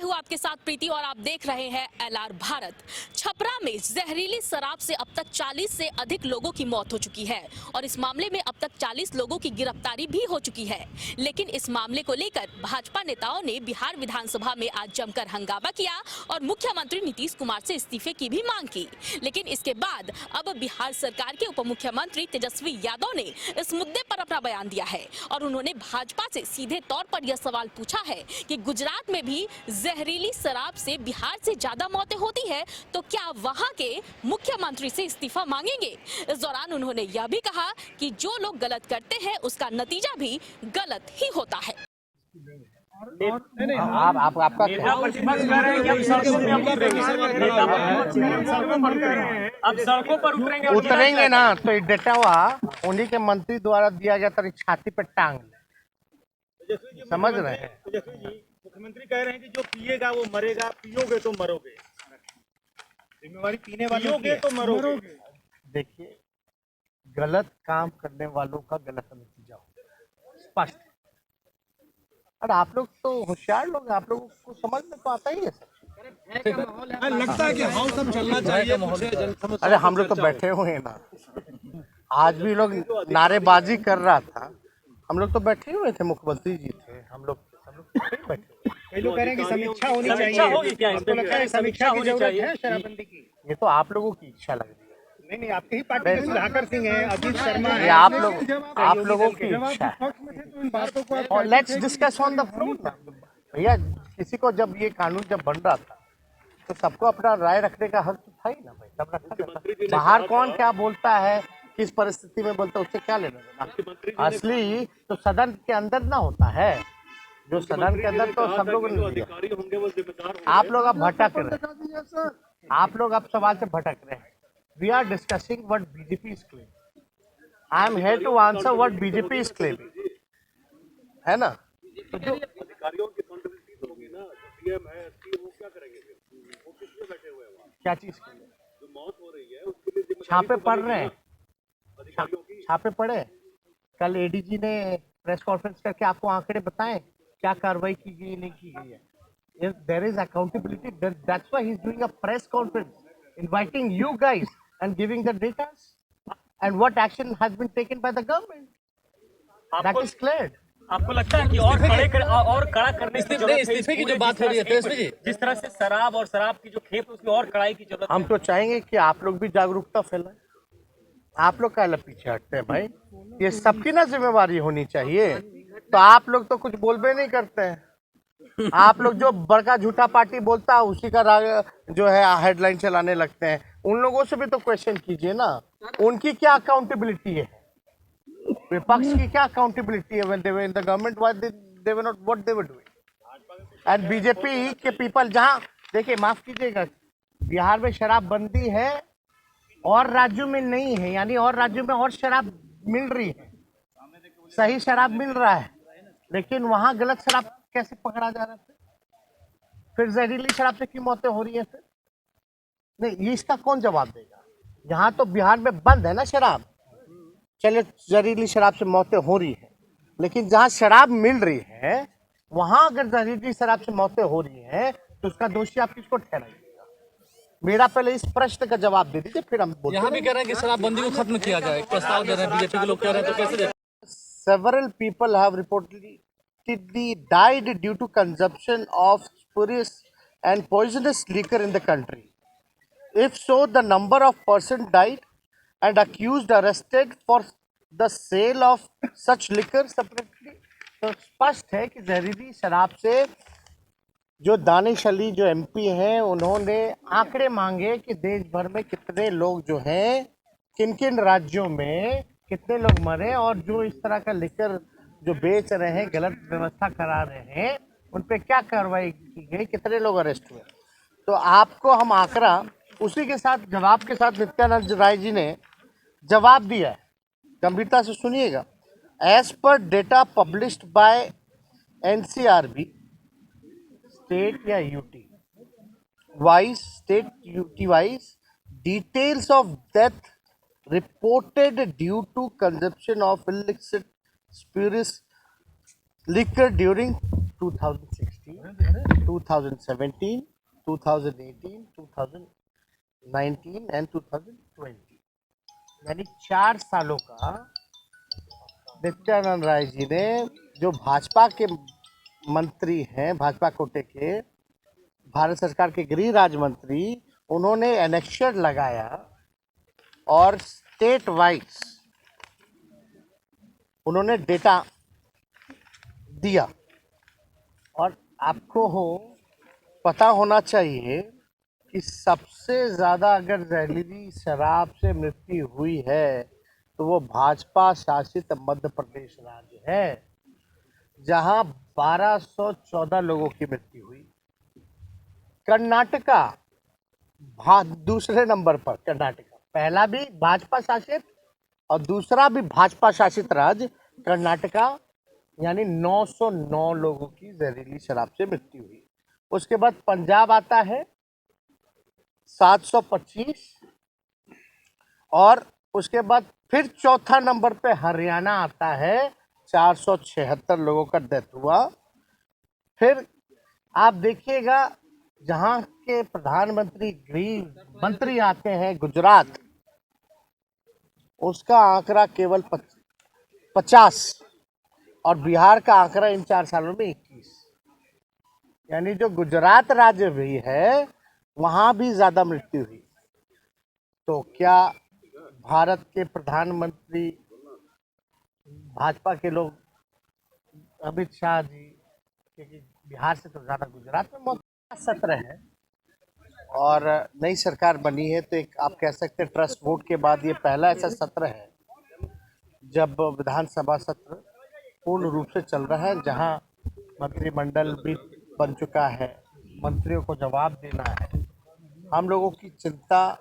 हूँ आपके साथ प्रीति और आप देख रहे हैं LR भारत। छपरा में जहरीली शराब से अब तक 40 से अधिक लोगों की मौत हो चुकी है और इस मामले में अब तक 40 लोगों की गिरफ्तारी भी हो चुकी है। लेकिन इस मामले को लेकर भाजपा नेताओं ने बिहार विधानसभा में आज जमकर हंगामा किया और मुख्यमंत्री नीतीश कुमार से इस्तीफे की भी मांग की। लेकिन इसके बाद अब बिहार सरकार के उप मुख्यमंत्री तेजस्वी यादव ने इस मुद्दे पर अपना बयान दिया है और उन्होंने भाजपा से सीधे तौर पर यह सवाल पूछा है कि गुजरात में भी जहरीली शराब से बिहार से ज्यादा मौतें होती है तो क्या वहां के मुख्यमंत्री से इस्तीफा मांगेंगे। इस दौरान उन्होंने यह भी कहा कि जो लोग गलत करते हैं उसका नतीजा भी गलत ही होता है। आपका अब सड़कों पर उतरेंगे ना तो डेटा हुआ उन्हीं के मंत्री द्वारा दिया गया था, छाती पे टांग ले। समझ रहे हैं? मुख्यमंत्री कह रहे हैं कि जो पिएगा वो मरेगा, पियोगे तो मरोगे। जिम्मेवारी पीने वालों की है तो मरोगे। देखिए, गलत काम करने वालों का गलत नतीजा होगा, स्पष्ट। और आप लोग तो होशियार लोग हैं, आप लोगों को समझ में तो आता ही है सर। लगता है कि हाउ सब चलना चाहिए। अरे हम लोग तो बैठे हुए हैं ना, आज भी लोग नारेबाजी कर रहा था, हम लोग तो बैठे हुए थे, मुख्यमंत्री जी थे, हम लोग बैठे हुए। कई लोग कह रहे हैं कि समीक्षा होनी चाहिए। आपको लगता है समीक्षा की जरूरत है शराबबंदी की? ये तो आप लोगों की इच्छा लग रही है। नहीं, आपकी ही पार्टी के सुधाकर सिंह है, अजीत शर्मा है। ये आप लोगों की इच्छा है। और let's discuss on the floor. भैया, किसी को जब ये कानून जब बन रहा था तो सबको अपना राय रखने का हक था ही ना भाई, तब रखा जाता। बाहर कौन क्या बोलता है, किस परिस्थिति में बोलता है, उससे क्या लेना देना। असली तो सदन के अंदर ना होता है, जो सदन के अंदर तो सब लोग आप लोग अब भटक रहे हैं, आप लोग अब सवाल से भटक रहे हैं। We are discussing what BJP is claiming. I am here to answer what BJP is claiming, है ना? तो जो अधिकारियों की कंट्रोवर्सी होगी ना, सीएम है, वो क्या करेंगे? वो किस लिए बैठे हुए हैं? क्या चीज के लिए जो मौत हो रही है उसके लिए छापे पड़ रहे हैं, अधिकारियों की। छापे पड़े। कल एडीजी ने प्रेस कॉन्फ्रेंस करके आपको आंकड़े बताएं क्या कार्रवाई की गई नहीं की गई है। There is accountability, that's why he is doing a press conference, inviting you guys and giving the datas and what action has been taken by the government, that is clear. आपको लगता है कि और कड़ा करने की जरूरत है? इस्तीफे की जो बात हो रही है तेजस्वी जी, जिस तरह से शराब और शराब की जो खेप उसकी और कड़ाई की जरूरत है। हम तो चाहेंगे कि आप लोग भी जागरूकता फैलाएं। आप लोग काहे पीछे हटते हैं भाई, ये सबकी ना जिम्मेवारी होनी चाहिए। तो आप लोग तो कुछ बोलबे नहीं करते हैं, आप लोग जो बड़का झूठा पार्टी बोलता है उसी का राग जो है हेडलाइन चलाने लगते हैं। उन लोगों से भी तो क्वेश्चन कीजिए ना, उनकी क्या अकाउंटेबिलिटी है, विपक्ष की क्या अकाउंटेबिलिटी है? When they were in the government, why they were not what they were doing. And BJP के पीपल, जहां देखिए, माफ कीजिएगा, बिहार में शराब बंदी है और राज्यों में नहीं है, यानी और राज्यों में और शराब मिल रही है, सही शराब मिल रहा है, लेकिन वहां गलत शराब कैसे पकड़ा जा रहा है? फिर जहरीली शराब से क्यों मौतें हो रही है? फिर नहीं, इसका कौन जवाब देगा? यहाँ तो बिहार में बंद है ना शराब, चले जहरीली शराब से मौतें हो रही है, लेकिन जहाँ शराब मिल रही है वहां अगर जहरीली शराब से मौतें हो रही है तो उसका दोषी आप किसको ठहराइएगा? मेरा पहले इस प्रश्न का जवाब दे दीजिए, फिर हम बोलते हैं। यहाँ भी कह रहे हैं कि शराबबंदी को खत्म किया जाए, प्रस्ताव दे रहे हैं बीजेपी के लोग, कह रहे हैं, तो कैसे? Several people have reportedly died due to consumption of spurious and poisonous liquor in the country. If so, the number of persons died and accused arrested for the sale of such liquor separately. तो स्पष्ट है कि जहरीली शराब से जो दानिश अली जो MP हैं, उन्होंने आंकड़े मांगे कि देश भर में कितने लोग जो हैं, किन किन राज्यों में कितने लोग मरे, और जो इस तरह का लिकर जो बेच रहे हैं, गलत व्यवस्था करा रहे हैं, उन पे क्या कार्रवाई की गई, कितने लोग अरेस्ट हुए। तो आपको हम आंकड़ा उसी के साथ जवाब के साथ नित्यानंद राय जी ने जवाब दिया है, गंभीरता से सुनिएगा। As per data published by NCRB state या UT wise, state UT wise, details of death reported due to consumption of illicit spurious liquor during 2016 2017, 2018, 2019 and 2020, यानी 4 सालों का नित्यानंद राय जी ने, जो भाजपा के मंत्री हैं, भाजपा कोटे के, भारत सरकार के गृह राज्य मंत्री, उन्होंने एनेक्शर लगाया और स्टेट वाइज उन्होंने डेटा दिया। और आपको पता होना चाहिए कि सबसे ज़्यादा अगर जहरीली शराब से मृत्यु हुई है तो वो भाजपा शासित मध्य प्रदेश राज्य है, जहां 1214 लोगों की मृत्यु हुई। कर्नाटका दूसरे नंबर पर, कर्नाटका पहला भी भाजपा शासित और दूसरा भी भाजपा शासित राज्य कर्नाटका, यानी 909 लोगों की जहरीली शराब से मृत्यु हुई। उसके बाद पंजाब आता है 725, और उसके बाद फिर चौथा नंबर पे हरियाणा आता है, 476 लोगों का डेथ हुआ। फिर आप देखिएगा जहां के प्रधानमंत्री गृह मंत्री आते हैं, गुजरात, उसका आंकड़ा केवल 50, और बिहार का आंकड़ा इन 4 सालों में 21, यानी जो गुजरात राज्य भी है वहां भी ज्यादा मृत्यु हुई। तो क्या भारत के प्रधानमंत्री भाजपा के लोग, अमित शाह जी, क्योंकि बिहार से तो ज्यादा गुजरात में मौत सत्र है और नई सरकार बनी है, तो एक आप कह सकते हैं ट्रस्ट वोट के बाद ये पहला ऐसा सत्र है जब विधानसभा सत्र पूर्ण रूप से चल रहा है, जहां मंत्रिमंडल भी बन चुका है, मंत्रियों को जवाब देना है। हम लोगों की चिंता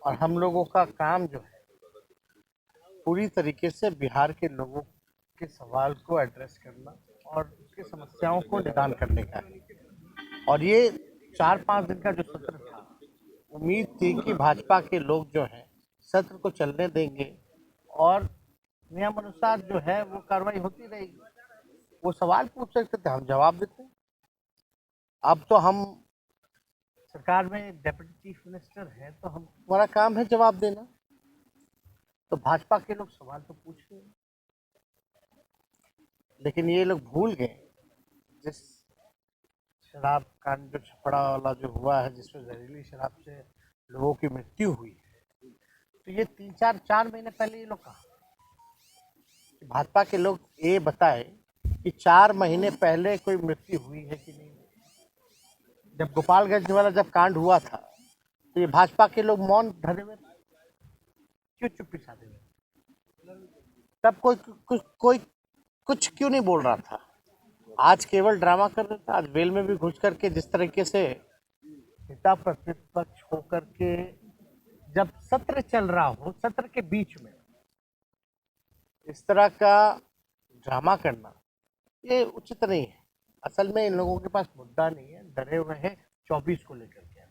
और हम लोगों का काम जो है पूरी तरीके से बिहार के लोगों के सवाल को एड्रेस करना और उसकी समस्याओं को निदान करने का है। और ये 4-5 दिन का जो सत्र था, उम्मीद थी कि भाजपा के लोग जो हैं सत्र को चलने देंगे और नियम अनुसार जो है वो कार्रवाई होती रहेगी। वो सवाल पूछ सकते थे, हम जवाब देते। अब तो हम सरकार में डेप्यूटी चीफ मिनिस्टर है, तो हमारा काम है जवाब देना। तो भाजपा के लोग सवाल तो पूछ रहे हैं, लेकिन ये लोग भूल गए जिस शराब कांड जो छपड़ा वाला जो हुआ है, जिसमें जहरीली शराब से लोगों की मृत्यु हुई है, तो ये 3-4 महीने पहले ये लोग कहा। भाजपा के लोग ये बताए कि 4 महीने पहले कोई मृत्यु हुई है कि नहीं। जब गोपालगंज वाला जब कांड हुआ था तो ये भाजपा के लोग मौन धरे हुए, क्यों चुप्पी साधे हुए? तब कोई कुछ क्यों नहीं बोल रहा था? आज केवल ड्रामा कर रहे थे। आज वेल में भी घुस करके जिस तरीके से नेता प्रतिपक्ष होकर के जब सत्र चल रहा हो, सत्र के बीच में इस तरह का ड्रामा करना ये उचित नहीं है। असल में इन लोगों के पास मुद्दा नहीं है, डरे हुए हैं 24 को लेकर के।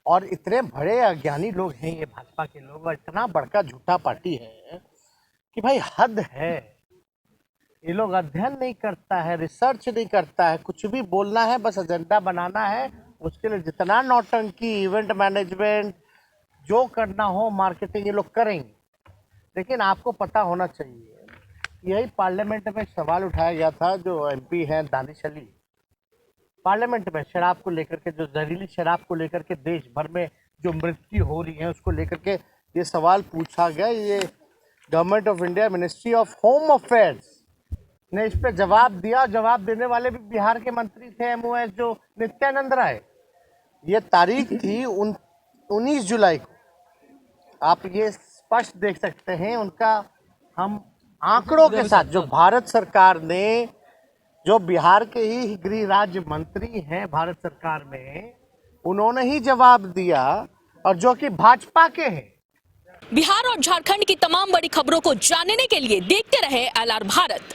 और इतने बड़े अज्ञानी लोग हैं ये भाजपा के लोग, और इतना बड़का झूठा पार्टी है कि भाई हद है। ये लोग अध्ययन नहीं करता है, रिसर्च नहीं करता है, कुछ भी बोलना है, बस एजेंडा बनाना है। उसके लिए जितना नौटंकी, इवेंट मैनेजमेंट, जो करना हो, मार्केटिंग, ये लोग करेंगे। लेकिन आपको पता होना चाहिए, यही पार्लियामेंट में सवाल उठाया गया था, जो एमपी हैं दानिश अली, पार्लियामेंट में शराब को लेकर के, जो जहरीली शराब को लेकर के देश भर में जो मृत्यु हो रही है उसको लेकर के ये सवाल पूछा गया। ये government of India, ministry of home affairs ने इस पे जवाब दिया। जवाब देने वाले भी बिहार के मंत्री थे, MOS, जो नित्यानंद राय। ये तारीख थी 19 जुलाई को। आप ये स्पष्ट देख सकते हैं उनका, हम आंकड़ों के साथ, जो भारत सरकार ने, जो बिहार के ही गृह राज्य मंत्री हैं भारत सरकार में, उन्होंने ही जवाब दिया, और जो कि भाजपा के हैं। बिहार और झारखंड की तमाम बड़ी खबरों को जानने के लिए देखते रहे LR भारत।